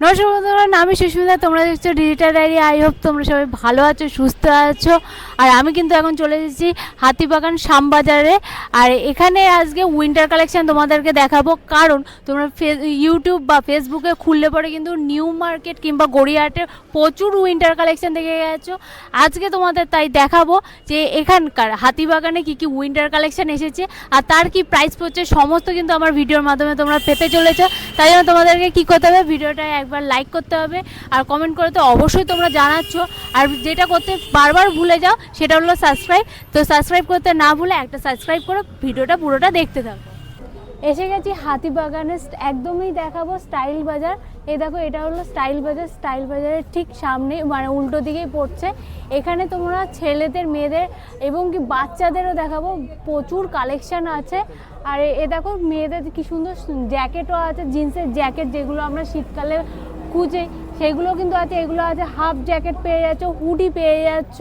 নমস্কার বন্ধুরা, আমি সুস্মিতা। তোমরা দেখছো ডিজিটাল ডায়েরি। আই হোপ তোমরা সবাই ভালো আছো, সুস্থ আছো। আর আমি কিন্তু এখন চলে এসেছি হাতিবাগান শ্যামবাজারে। আর এখানে আজকে উইন্টার কালেকশন তোমাদেরকে দেখাবো, কারণ তোমরা ইউটিউব বা ফেসবুকে খুললে পরে কিন্তু নিউ মার্কেট কিংবা গড়িয়াহাটের প্রচুর উইন্টার কালেকশন দেখে গেছো। আজকে তোমাদের তাই দেখাবো যে এখানকার হাতিবাগানে কী কী উইন্টার কালেকশন এসেছে আর তার কি প্রাইস পড়ছে, সমস্ত কিন্তু আমার ভিডিওর মাধ্যমে তোমরা পেতে চলেছো। তাই জন্য তোমাদেরকে কী করতে হবে, ভিডিওটা একবার লাইক করতে হবে আর কমেন্ট করে তো অবশ্যই তোমরা জানাচ্ছ। আর যেটা করতে বারবার ভুলে যাও সেটা হলো সাবস্ক্রাইব। তো সাবস্ক্রাইব করতে না ভুলে একটা সাবস্ক্রাইব করো, ভিডিওটা পুরোটা দেখতে থাকো। এসে গেছি হাতিবাগানে, একদমই দেখাবো স্টাইল বাজার। এই দেখো, এটা হলো স্টাইল বাজার। স্টাইল বাজারের ঠিক সামনে মানে উল্টো দিকেই পড়ছে। এখানে তোমরা ছেলেদের, মেয়েদের এবং কি বাচ্চাদেরও দেখাবো, প্রচুর কালেকশান আছে। আর এ দেখো মেয়েদের কি সুন্দর জ্যাকেটও আছে, জিন্সের জ্যাকেট যেগুলো আমরা শীতকালে খুঁজে সেগুলো কিন্তু আছে। এগুলো আছে, হাফ জ্যাকেট পেয়ে যাচ্ছ, হুডি পেয়ে যাচ্ছ।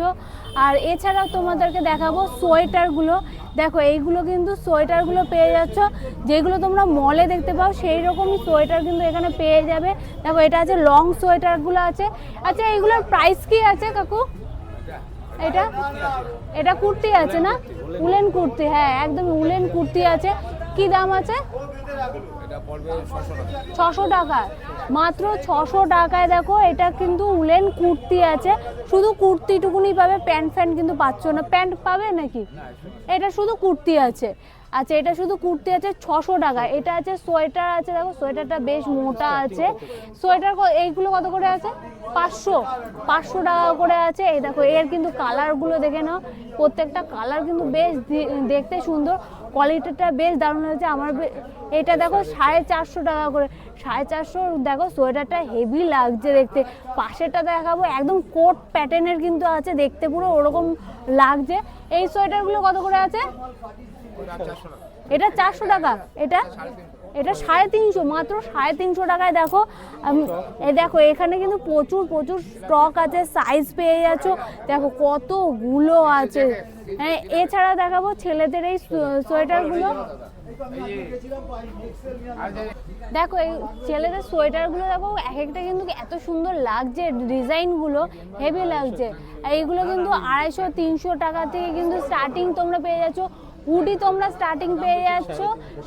আর এছাড়াও তোমাদেরকে দেখাবো সোয়েটারগুলো। দেখো এইগুলো কিন্তু সোয়েটারগুলো পেয়ে যাচ্ছ, যেগুলো তোমরা মলে দেখতে পাও সেই রকমই সোয়েটার কিন্তু এখানে পেয়ে যাবে। দেখো এটা আছে, লং সোয়েটারগুলো আছে। আচ্ছা এইগুলোর প্রাইস কি আছে কাকু? এটা এটা কুর্তি আছে না, উলেন কুর্তি? হ্যাঁ একদম উলেন কুর্তি আছে। কি দাম আছে? 600 টাকা, মাত্র 600 টাকায়। দেখো এটা কিন্তু উলেন কুর্তি আছে, শুধু কুর্তিটুকুনি পাবে, প্যান্ট ফ্যান্ট কিন্তু পাচ্ছ না। প্যান্ট পাবে নাকি? এটা শুধু কুর্তি আছে। আচ্ছা এটা শুধু কুর্তি আছে 600 টাকা। এটা আছে সোয়েটার আছে, দেখো সোয়েটারটা বেশ মোটা আছে। সোয়েটার এইগুলো কত করে আছে? 500 টাকা করে আছে। এই দেখো এর কিন্তু কালারগুলো দেখে নাও, প্রত্যেকটা কালার কিন্তু বেশ দেখতে সুন্দর, কোয়ালিটিটা বেশ দারুণ হয়েছে আমার। এটা দেখো 450 টাকা করে, 450। দেখো সোয়েটারটা হেভি লাগছে দেখতে। পাশেরটা দেখাবো, একদম কোট প্যাটার্নের কিন্তু আছে, দেখতে পুরো ওরকম লাগছে। এই সোয়েটারগুলো কত করে আছে? এটা 400 টাকা। এটা 350, মাত্র 350 টাকায়। দেখো এই দেখো এখানে কিন্তু প্রচুর স্টক আছে, সাইজ পেয়ে যাচ্ছ। দেখো কতগুলো আছে। হ্যাঁ এছাড়া দেখাবো ছেলেদের এই সোয়েটারগুলো। দেখো এই ছেলেদের সোয়েটারগুলো দেখো, এক একটা কিন্তু এত সুন্দর লাগছে, ডিজাইনগুলো হেভি লাগছে। এইগুলো কিন্তু 250-300 টাকা থেকে কিন্তু স্টার্টিং তোমরা পেয়ে যাচ্ছ। হুডি তোমরা স্টার্টিং পেয়ে যাচ্ছ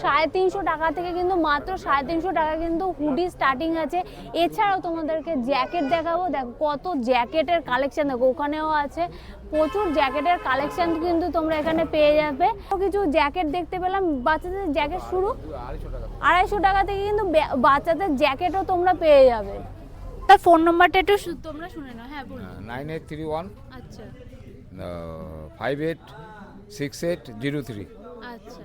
350 টাকা থেকে, কিন্তু মাত্র 350 টাকা কিন্তু হুডি স্টার্টিং আছে। এছাড়াও তোমাদেরকে জ্যাকেট দেখাবো। দেখো কত জ্যাকেটের কালেকশন, দেখো ওখানেও আছে প্রচুর জ্যাকেটের কালেকশন কিন্তু তোমরা এখানে পেয়ে যাবে। কিছু জ্যাকেট দেখতে পেলাম, বাচ্চাদের জ্যাকেট শুরু 250 টাকা থেকে কিন্তু বাচ্চাদের জ্যাকেটও তোমরা পেয়ে যাবে। তার ফোন নাম্বারটা একটু তোমরা শুনে নাও। হ্যাঁ বলুন। 9831 আচ্ছা 586803। আচ্ছা,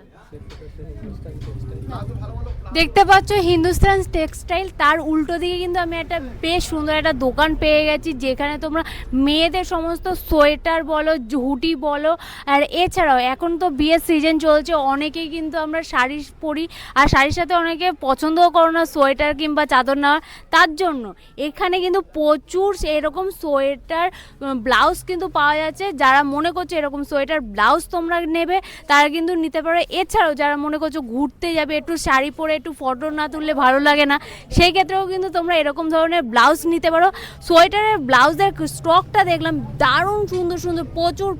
দেখতে পাচ্ছ হিন্দুস্তান টেক্সটাইল, তার উল্টো দিকে কিন্তু আমি একটা বেশ সুন্দর একটা দোকান পেয়ে গেছি, যেখানে তোমরা মেয়েদের সমস্ত সোয়েটার বলো, হুডি বলো। আর এছাড়াও এখন তো বিয়ের সিজন চলছে, অনেকেই কিন্তু আমরা শাড়ি পরি, আর শাড়ির সাথে অনেকে পছন্দও করো না সোয়েটার কিংবা চাদর নেওয়ার। তার জন্য এখানে কিন্তু প্রচুর এরকম সোয়েটার ব্লাউজ কিন্তু পাওয়া যাচ্ছে। যারা মনে করছে এরকম সোয়েটার ব্লাউজ তোমরা নেবে, তারা কিন্তু নিতে পারো। এছাড়াও যারা মনে করছো ঘুরতে যাবে, একটু শাড়ি পরে একটু ফটো না তুললে ভালো লাগে না, সেই ক্ষেত্রেও কিন্তু তোমরা এরকম ধরনের ব্লাউজ নিতে পারো। সোয়েটারের ব্লাউজের স্টকটা দেখলাম দারুণ সুন্দর,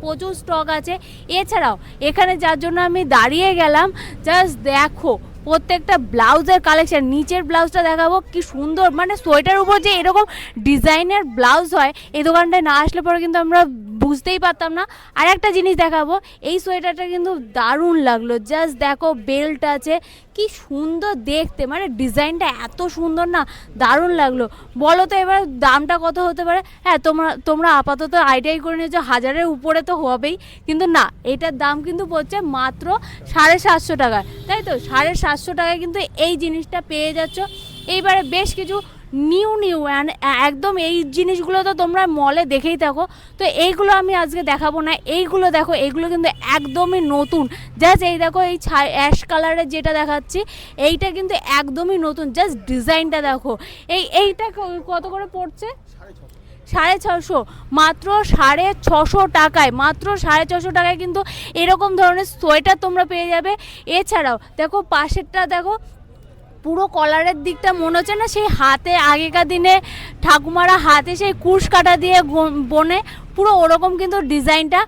প্রচুর স্টক আছে। এছাড়াও এখানে যার জন্য আমি দাঁড়িয়ে গেলাম, জাস্ট দেখো প্রত্যেকটা ব্লাউজের কালেকশন। নিচের ব্লাউজটা দেখাবো, কি সুন্দর, মানে সোয়েটার উপর যে এরকম ডিজাইনের ব্লাউজ হয়, এই দোকানটায় না আসলে পরে কিন্তু আমরা বুঝতেই পারতাম না। আর একটা জিনিস দেখাবো, এই সোয়েটারটা কিন্তু দারুণ লাগলো, জাস্ট দেখো বেল্ট আছে, কি সুন্দর দেখতে, মানে ডিজাইনটা এত সুন্দর না, দারুণ লাগলো। বলো তো এবার দামটা কত হতে পারে? হ্যাঁ তোমরা আপাতত আইডিয়াই করে নিয়েছো 1000-এর উপরে তো হবেই, কিন্তু না, এটার দাম কিন্তু পড়ছে মাত্র 750 টাকা। তাই তো 750 টাকায় কিন্তু এই জিনিসটা পেয়ে যাচ্ছ। এইবারে বেশ কিছু নিউ একদম এই জিনিসগুলো তো তোমরা মলে দেখেই থাকো, তো এইগুলো আমি আজকে দেখাবো না। এইগুলো দেখো, এইগুলো কিন্তু একদমই নতুন। জাস্ট এই দেখো, এই অ্যাশ কালারের যেটা দেখাচ্ছি, এইটা কিন্তু একদমই নতুন, জাস্ট ডিজাইনটা দেখো। এইটা কত করে পড়ছে? 650, মাত্র 650 টাকায়, মাত্র 650 টাকায় কিন্তু এরকম ধরনের সোয়েটার তোমরা পেয়ে যাবে। এছাড়াও দেখো পাশেরটা দেখো, পুরো কলারের দিকটা মনে হচ্ছে না সেই হাতে আগেকার দিনে ঠাকুমারা হাতে সেই কুশ কাটা দিয়ে বনে পুরো ওরকম কিন্তু ডিজাইনটা।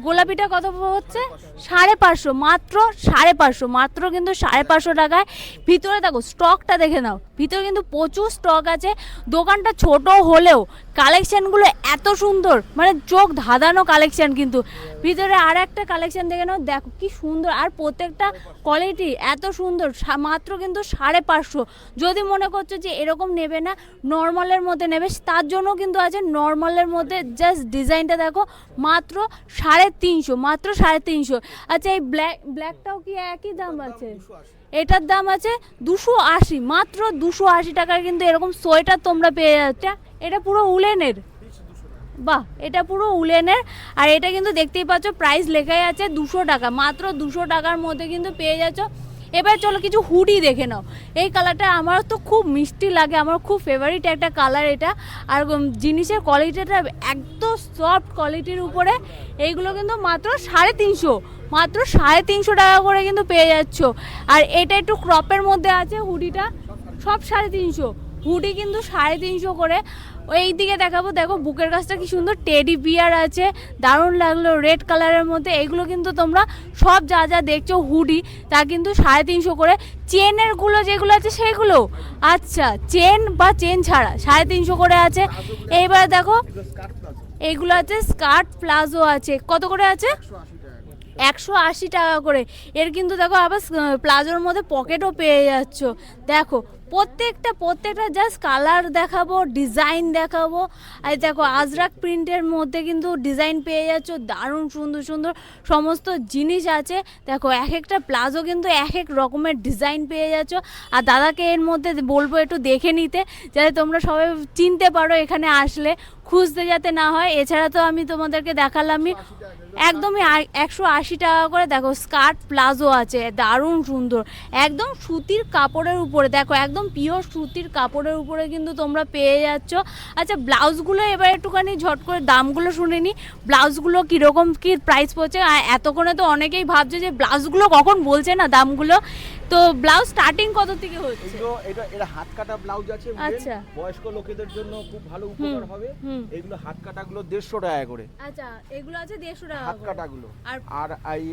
গোলাপিটা কত হচ্ছে 550, মাত্র 550, মাত্র কিন্তু 550 টাকায়। ভিতরে দেখো স্টকটা দেখে নাও, ভিতরে কিন্তু প্রচুর স্টক আছে। দোকানটা ছোট হলেও কালেকশানগুলো এত সুন্দর, মানে চোখ ধাঁধানো কালেকশান। কিন্তু ভিতরে আর একটা কালেকশান দেখে নাও, দেখো কি সুন্দর, আর প্রত্যেকটা কোয়ালিটি এত সুন্দর। মাত্র কিন্তু 550। যদি মনে করছো যে এরকম নেবে না, নর্মালের মধ্যে নেবে, তার জন্য কিন্তু আছে নর্মালের মধ্যে। জাস্ট ডিজাইনটা দেখো, মাত্র 350, মাত্র 350। আচ্ছা এই ব্ল্যাকটাও কি একই দাম আছে? এটার দাম আছে 280, মাত্র 280 টাকায় কিন্তু এরকম সোয়েটার তোমরা পেয়ে যাচ্ছ। এটা পুরো উলেনের, বাহ, এটা পুরো উলেনের। আর এটা কিন্তু দেখতেই পাচ্ছ প্রাইস লেখাই আছে 200 টাকা, মাত্র 200 টাকার মধ্যে কিন্তু পেয়ে যাচ্ছ। এবার চলো কিছু হুডি দেখে নাও। এই কালারটা আমার তো খুব মিষ্টি লাগে, আমার খুব ফেভারিট একটা কালার এটা। আর জিনিসের কোয়ালিটিটা একদম সফট কোয়ালিটির উপরে। এইগুলো কিন্তু মাত্র 350, মাত্র 350 টাকা করে কিন্তু পেয়ে যাচ্ছ। আর এটা একটু ক্রপের মধ্যে আছে হুডিটা, সব 350। হুডি কিন্তু 350 করে। এই দিকে দেখাবো, দেখো বুকের কাছটা কি সুন্দর, টেডি বিয়ার আছে, দারুণ লাগলো রেড কালারের মধ্যে। এইগুলো কিন্তু তোমরা সব যা যা দেখছো হুডি, তা কিন্তু 350 করে। চেনের গুলো যেগুলো আছে সেগুলো, আচ্ছা চেন বা চেন ছাড়া 350 করে আছে। এইবার দেখো এইগুলো আছে স্কার্ট প্লাজো আছে, কত করে আছে? 180 টাকা করে। এর কিন্তু দেখো আবার প্লাজোর মধ্যে পকেটও পেয়ে যাচ্ছ। দেখো প্রত্যেকটা জাস্ট কালার দেখাবো, ডিজাইন দেখাবো। আর দেখো আজরাক প্রিন্টের মধ্যে কিন্তু ডিজাইন পেয়ে যাচ্ছ, দারুণ সুন্দর সুন্দর সমস্ত জিনিস আছে। দেখো এক একটা প্লাজো কিন্তু এক এক রকমের ডিজাইন পেয়ে যাচ্ছ। আর দাদাকে এর মধ্যে বলবো একটু দেখে নিতে, যাতে তোমরা সবাই চিনতে পারো এখানে আসলে, খুঁজতে যাতে না হয়। এছাড়া তো আমি তোমাদেরকে দেখালামই একদমই 180 টাকা করে। দেখো স্কার্ট প্লাজো আছে, দারুণ সুন্দর, একদম সুতির কাপড়ের উপরে। দেখো একদম পিওর সুতির কাপড়ের উপরে কিন্তু তোমরা পেয়ে যাচ্ছ। আচ্ছা ব্লাউজগুলো এবার একটুখানি ঝট করে দামগুলো শুনে নিই, ব্লাউজগুলো কীরকম কী প্রাইস পড়ছে। এতক্ষণে তো অনেকেই ভাবছে যে ব্লাউজগুলো কখন বলছে না দামগুলো। তো ব্লাউজ স্টার্টিং কত থেকে হচ্ছে? এটা হাত কাটা ব্লাউজ আছে, আচ্ছা বয়স্ক লোকেদের জন্য খুব ভালো উপকার হবে। এগুলো হাত কাটাগুলো 150 টাকা করে। আচ্ছা এগুলো আছে 150 টাকা হাত কাটাগুলো। আর এই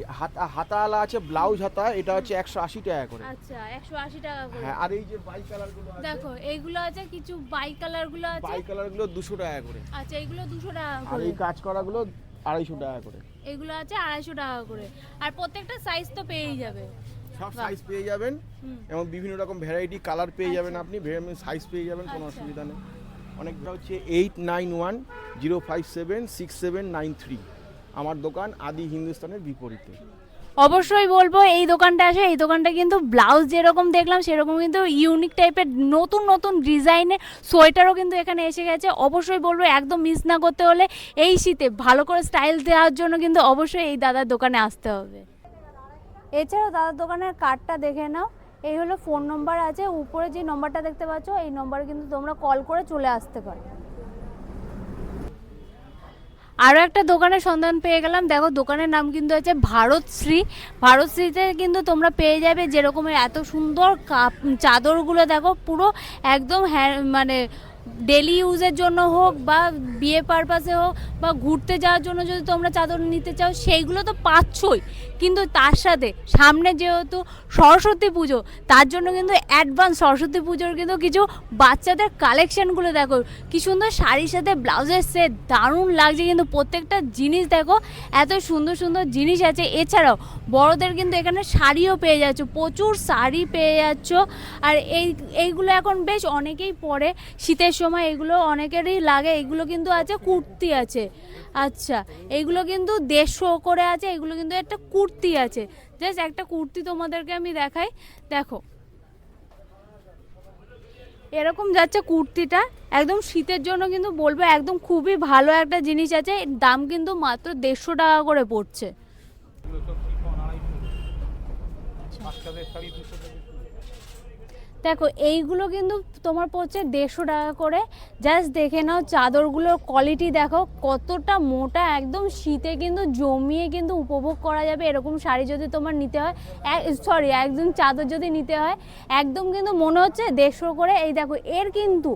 হাতাওয়ালা আছে ব্লাউজ হাতা, এটা হচ্ছে 180 টাকা করে। আচ্ছা 180 টাকা করে। হ্যাঁ, আর এই যে বাই কালার গুলো আছে, দেখো এইগুলো আছে কিছু বাই কালার গুলো আছে, বাই কালার গুলো 200 টাকা করে। আচ্ছা এগুলো 200 টাকা আর করে। এই কাজ করা গুলো 250 টাকা করে। এগুলো আছে 250 টাকা করে। আর প্রত্যেকটা সাইজ তো পেয়েই যাবে, সব সাইজ পেয়ে যাবেন, এবং বিভিন্ন রকম ভ্যারাইটি কালার পেয়ে যাবেন, আপনি সাইজ পেয়ে যাবেন, কোনো অসুবিধা নেই। অনেকটা হচ্ছে 8910576793 আমার দোকান আদি হিন্দুস্তানের বিপরীতে। অবশ্যই বলবো এই দোকানটা আসে। এই দোকানটা কিন্তু ব্লাউজ যেরকম দেখলাম সেরকম কিন্তু ইউনিক টাইপের নতুন নতুন ডিজাইনের সোয়েটারও কিন্তু এখানে এসে গেছে। অবশ্যই বলবো একদম মিস না করতে হলে এই শীতে ভালো করে স্টাইল দেওয়ার জন্য কিন্তু অবশ্যই এই দাদার দোকানে আসতে হবে। এছাড়াও দাদার দোকানের কার্ডটা দেখে নাও, এই হলো ফোন নম্বর আছে, উপরে যে নম্বরটা দেখতে পাচ্ছ এই নম্বরে কিন্তু তোমরা কল করে চলে আসতে পারো। আরও একটা দোকানের সন্ধান পেয়ে গেলাম। দেখো দোকানের নাম কিন্তু আছে ভারতশ্রী। ভারতশ্রীতে কিন্তু তোমরা পেয়ে যাবে যেরকমের এত সুন্দর চাদরগুলো। দেখো পুরো একদম মানে ডেলি ইউজের জন্য হোক বা বিয়ে পারপাসে হোক বা ঘুরতে যাওয়ার জন্য যদি তোমরা চাদর নিতে চাও সেইগুলো তো পাচ্ছই, কিন্তু তার সাথে সামনে যেহেতু সরস্বতী পুজো, তার জন্য কিন্তু অ্যাডভান্স সরস্বতী পুজোর কিন্তু কিছু বাচ্চাদের কালেকশানগুলো দেখো কি সুন্দর, শাড়ির সাথে ব্লাউজের সেট, দারুণ লাগছে কিন্তু প্রত্যেকটা জিনিস। দেখো এত সুন্দর সুন্দর জিনিস আছে। এছাড়াও বড়দের কিন্তু এখানে শাড়িও পেয়ে যাচ্ছ, প্রচুর শাড়ি পেয়ে যাচ্ছ। আর এইগুলো এখন বেশ অনেকেই পরে শীতের সময়, এগুলো অনেকেরই লাগে। এগুলো কিন্তু আছে কুর্তি আছে, আচ্ছা এইগুলো কিন্তু 150 করে আছে। এগুলো কিন্তু একটা কুর্তি আছে, জাস্ট একটা কুর্তি তোমাদেরকে আমি দেখাই। দেখো এরকম যাচ্ছে কুর্তিটা, একদম শীতের জন্য কিন্তু বলবো একদম খুবই ভালো একটা জিনিস আছে। দাম কিন্তু মাত্র 150 টাকা করে পড়ছে। দেখো এইগুলো কিন্তু তোমার পড়ছে 150 টাকা করে। জাস্ট দেখে নাও চাদরগুলোর কোয়ালিটি দেখো কতটা মোটা, একদম শীতে কিন্তু জমিয়ে কিন্তু উপভোগ করা যাবে। এরকম শাড়ি যদি তোমার নিতে হয়, একদম চাদর যদি নিতে হয়, একদম কিন্তু মনে হচ্ছে 150 করে। এই দেখো এর কিন্তু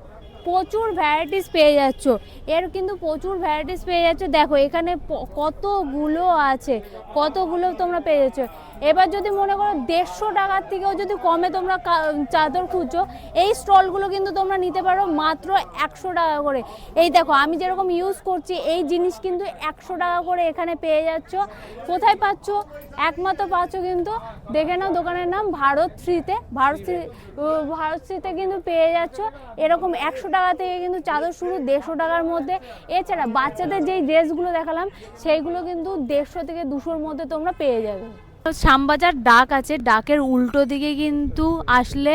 প্রচুর ভ্যারাইটিস পেয়ে যাচ্ছ, দেখো এখানে কতগুলো আছে, কতগুলো তোমরা পেয়ে যাচ্ছ। এবার যদি মনে করো 150 টাকার থেকেও যদি কমে তোমরা চাদর খুঁজছো, এই স্টলগুলো কিন্তু তোমরা নিতে পারো মাত্র 100 টাকা করে। এই দেখো আমি যেরকম ইউজ করছি এই জিনিস কিন্তু 100 টাকা করে এখানে পেয়ে যাচ্ছ। কোথায় পাচ্ছ? একমাত্র পাচ্ছ কিন্তু দেখে নাও দোকানের নাম ভারত শ্রীতে কিন্তু পেয়ে যাচ্ছ। এরকম 100 টাকা থেকে কিন্তু চাদর শুরু, 150 টাকার মধ্যে। এছাড়া বাচ্চাদের যেই ড্রেসগুলো দেখালাম সেইগুলো কিন্তু 150 থেকে 200-র মধ্যে তোমরা পেয়ে যাবে। শ্যামবাজার ডাক আছে, ডাকের উল্টো দিকে কিন্তু আসলে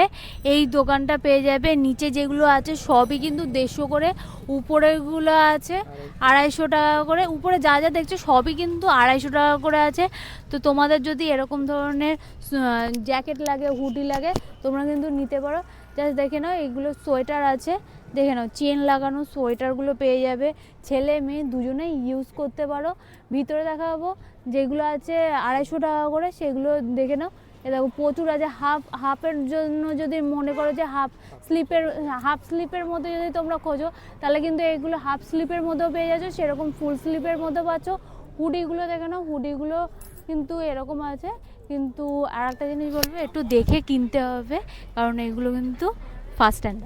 এই দোকানটা পেয়ে যাবে। নিচে যেগুলো আছে সবই কিন্তু 150 করে, উপরেগুলো আছে 250 টাকা করে। উপরে যা যা দেখছো সবই কিন্তু 250 টাকা করে আছে। তো তোমাদের যদি এরকম ধরনের জ্যাকেট লাগে, হুডি লাগে, তোমরা কিন্তু নিতে পারো। জাস্ট দেখে নাও এইগুলো সোয়েটার আছে, দেখে নাও চেন লাগানো সোয়েটারগুলো পেয়ে যাবে। ছেলে মেয়ে দুজনেই ইউজ করতে পারো। ভিতরে দেখাবো যেগুলো আছে 250 টাকা করে, সেগুলো দেখে নাও। এ দেখো প্রচুর আছে। হাফের জন্য যদি মনে করো যে হাফ স্লিপের মধ্যে যদি তোমরা খোঁজো, তাহলে কিন্তু এইগুলো হাফ স্লিপের মধ্যেও পেয়ে যাচ্ছ, সেরকম ফুল স্লিপের মধ্যে পাচ্ছ। হুডিগুলো দেখে নাও, হুডিগুলো কিন্তু এরকম আছে। কিন্তু আর একটা জিনিস বলবো, একটু দেখে কিনতে হবে, কারণ এগুলো কিন্তু ফার্স্ট হ্যান্ড।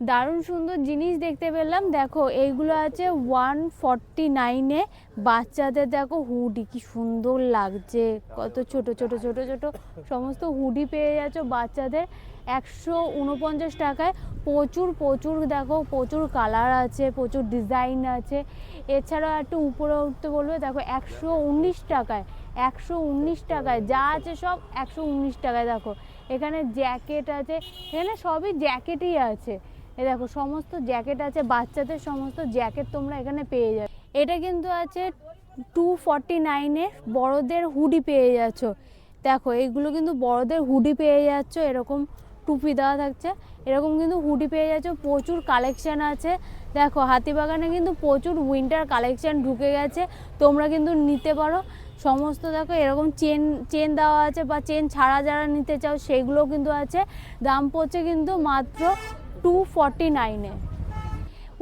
দারুণ সুন্দর জিনিস দেখতে পেলাম। দেখো এইগুলো আছে 149-এ। বাচ্চাদের দেখো হুডি কি সুন্দর লাগছে, কত ছোট ছোট ছোট ছোট সমস্ত হুডি পেয়ে যাচ্ছ বাচ্চাদের 149 টাকায়। প্রচুর দেখো প্রচুর কালার আছে, প্রচুর ডিজাইন আছে। এছাড়াও একটু উপরে উঠতে বলবে, দেখো 119 টাকায় যা আছে সব 119 টাকায়। দেখো এখানে জ্যাকেট আছে, এখানে সবই জ্যাকেটই আছে। এ দেখো সমস্ত জ্যাকেট আছে, বাচ্চাদের সমস্ত জ্যাকেট তোমরা এখানে পেয়ে যাবে। এটা কিন্তু আছে 249-এ। বড়দের হুডি পেয়ে যাচ্ছ। দেখো এইগুলো কিন্তু বড়দের হুডি পেয়ে যাচ্ছ, এরকম টুপি দেওয়া থাকছে, এরকম কিন্তু হুডি পেয়ে যাচ্ছ। প্রচুর কালেকশান আছে। দেখো হাতিবাগানে কিন্তু প্রচুর উইন্টার কালেকশান ঢুকে গেছে, তোমরা কিন্তু নিতে পারো সমস্ত। দেখো এরকম চেন দেওয়া আছে, বা চেন ছাড়া যারা নিতে চাও সেগুলো কিন্তু আছে। দাম পড়ছে কিন্তু মাত্র 249-এ।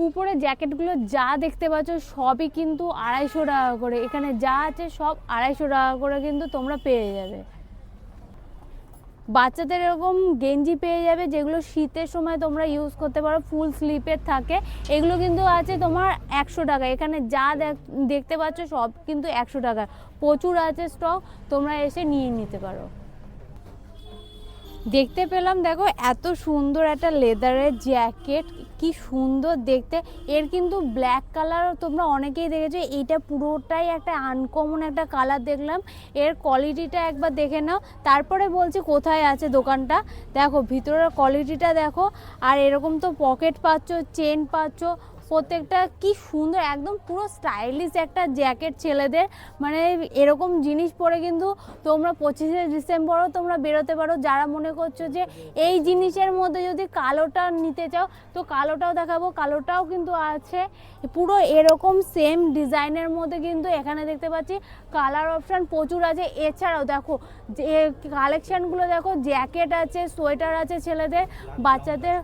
উপরে জ্যাকেটগুলো যা দেখতে পাচ্ছ সবই কিন্তু 250 টাকা করে। এখানে যা আছে সব 250 টাকা করে কিন্তু তোমরা পেয়ে যাবে। বাচ্চাদের এরকম গেঞ্জি পেয়ে যাবে, যেগুলো শীতের সময় তোমরা ইউজ করতে পারো, ফুল স্লিপের থাকে। এগুলো কিন্তু আছে তোমার 100 টাকা। এখানে যা দেখতে পাচ্ছ সব কিন্তু 100 টাকা। প্রচুর আছে স্টক, তোমরা এসে নিয়ে নিতে পারো। দেখতে পেলাম দেখো এত সুন্দর একটা লেদারের জ্যাকেট, কি সুন্দর দেখতে। এর কিন্তু ব্ল্যাক কালার তোমরা অনেকেই দেখেছো, এইটা পুরোটাই একটা আনকমন একটা কালার দেখলাম। এর কোয়ালিটিটা একবার দেখে নাও, তারপরে বলছি কোথায় আছে দোকানটা। দেখো ভিতরের কোয়ালিটিটা দেখো, আর এরকম তো পকেট পাচ্ছ, চেন পাচ্ছ, প্রত্যেকটা কি সুন্দর, একদম পুরো স্টাইলিশ একটা জ্যাকেট ছেলেদের। মানে এরকম জিনিস পরে কিন্তু তোমরা 25শে ডিসেম্বরও তোমরা বেরোতে পারো। যারা মনে করছো যে এই জিনিসের মধ্যে যদি কালোটা নিতে চাও, তো কালোটাও দেখাবো, কালোটাও কিন্তু আছে পুরো এরকম সেম ডিজাইনের মধ্যে। কিন্তু এখানে দেখতে পাচ্ছি কালার অপশান প্রচুর আছে। এছাড়াও দেখো যে কালেকশানগুলো দেখো, জ্যাকেট আছে, সোয়েটার আছে ছেলেদের, বাচ্চাদের।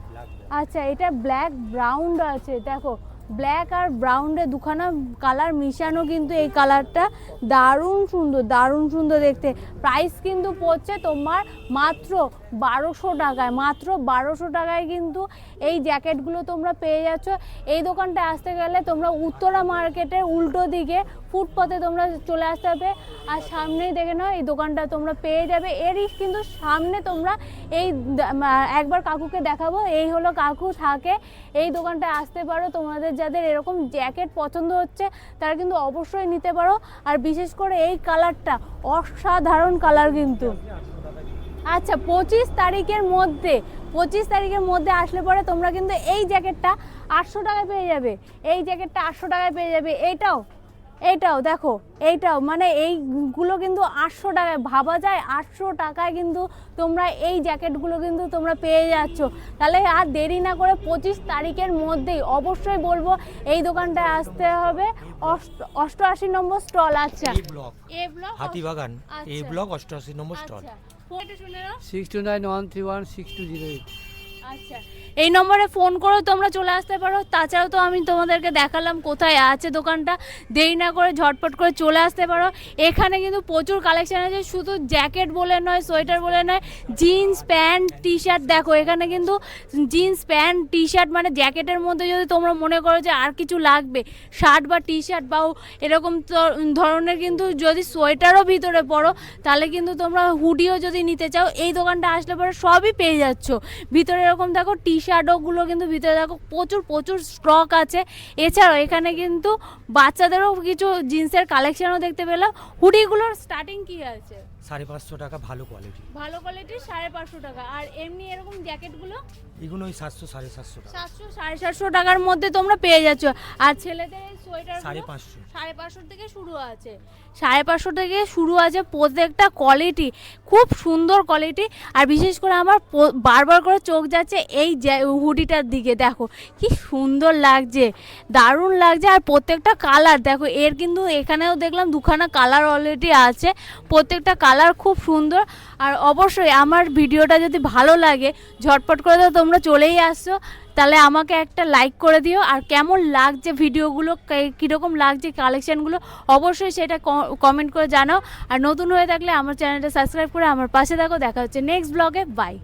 আচ্ছা এটা ব্ল্যাক ব্রাউন আছে, দেখো ব্ল্যাক আর ব্রাউনের দুখানা কালার মিশানো কিন্তু এই কালারটা। দারুণ সুন্দর দেখতে। প্রাইস কিন্তু পড়ছে তোমার মাত্র 1200 টাকায়। মাত্র 1200 টাকায় কিন্তু এই জ্যাকেটগুলো তোমরা পেয়ে যাচ্ছ। এই দোকানটা আসতে গেলে তোমরা উত্তরা মার্কেটের উল্টো দিকে ফুটপাতে তোমরা চলে আসতে হবে, আর সামনেই দেখে নাও এই দোকানটা তোমরা পেয়ে যাবে। এরই কিন্তু সামনে তোমরা এই একবার কাকুকে দেখাবো, এই হলো কাকু থাকে এই দোকানটা। আসতে পারো, তোমাদের যাদের এরকম জ্যাকেট পছন্দ হচ্ছে তারা কিন্তু অবশ্যই নিতে পারো। আর বিশেষ করে এই কালারটা অসাধারণ কালার কিন্তু। আচ্ছা 25 তারিখের মধ্যে আসলে পরে তোমরা কিন্তু এই জ্যাকেটটা 800 টাকায় পেয়ে যাবে। এই জ্যাকেটটা 800 টাকায় পেয়ে যাবে। এইটাও দেখো, এইটাও মানে এইগুলো কিন্তু 800 টাকায়, ভাবা যায় 800 টাকায় কিন্তু তোমরা এই জ্যাকেটগুলো কিন্তু তোমরা পেয়ে যাচ্ছ। তাহলে আর দেরি না করে 25 তারিখের মধ্যেই অবশ্যই বলবো এই দোকানটায় আসতে হবে। 88 নম্বর স্টল। আচ্ছা, এ ব্লক হাতিবাগান আচ্ছা। এই ব্লক 88 নম্বর স্টল। আচ্ছা, ফোনটা শুনে নাও। 6291316208। আচ্ছা, এই নম্বরে ফোন করো, তোমরা চলে আসতে পারো। তাছাড়াও তো আমি তোমাদেরকে দেখালাম কোথায় আছে দোকানটা, দেরি না করে ঝটপট করে চলে আসতে পারো। এখানে কিন্তু প্রচুর কালেকশন আছে, শুধু জ্যাকেট বলে নয়, সোয়েটার বলে নয়, জিন্স প্যান্ট টি শার্ট। দেখো এখানে কিন্তু জিন্স প্যান্ট টি শার্ট, মানে জ্যাকেটের মধ্যে যদি তোমরা মনে করো যে আর কিছু লাগবে, শার্ট বা টি শার্ট বা এরকম ধরনের, কিন্তু যদি সোয়েটারও ভিতরে পড়ো তাহলে কিন্তু তোমরা হুডিও যদি নিতে চাও এই দোকানটা আসলে পরে সবই পেয়ে যাচ্ছ। ভিতরে এরকম দেখো টি শার্টগুলো কিন্তু ভিতরে দেখো প্রচুর স্টক আছে। এছাড়াও এখানে কিন্তু বাচ্চাদেরও কিছু জিন্সের কালেকশনও দেখতে পেলাম। হুডিগুলোর স্টার্টিং কি আছে? 550 টাকা ভালো কোয়ালিটি। ভালো কোয়ালিটির 550 টাকা। আর এমনি এরকম জ্যাকেটগুলো এগুলো ওই 700 750 টাকা। 700 750 টাকার মধ্যে তোমরা পেয়ে যাচ্ছ। আর ছেলেদের এই সোয়েটার 550 550 থেকে শুরু আছে, 550 থেকে শুরু আছে। প্রত্যেকটা কোয়ালিটি খুব সুন্দর কোয়ালিটি। আর বিশেষ করে আমার বারবার করে চোখ যাচ্ছে এই হুডিটার দিকে। দেখো কি সুন্দর লাগছে, দারুণ লাগছে। আর প্রত্যেকটা কালার দেখো, এর কিন্তু এখানেও দেখলাম দুখানা কালার অলরেডি আছে, প্রত্যেকটা কালার খুব সুন্দর। আর অবশ্যই আমার ভিডিওটা যদি ভালো লাগে ঝটপট করে তো তোমরা চলেই আসছো, তাহলে আমাকে একটা লাইক করে দিও। আর কেমন লাগছে ভিডিওগুলো, কীরকম লাগছে কালেকশানগুলো, অবশ্যই সেটা কমেন্ট করে জানাও। আর নতুন হয়ে থাকলে আমার চ্যানেলটা সাবস্ক্রাইব করে আমার পাশে থাকো। দেখা হচ্ছে নেক্সট ব্লগে। বাই।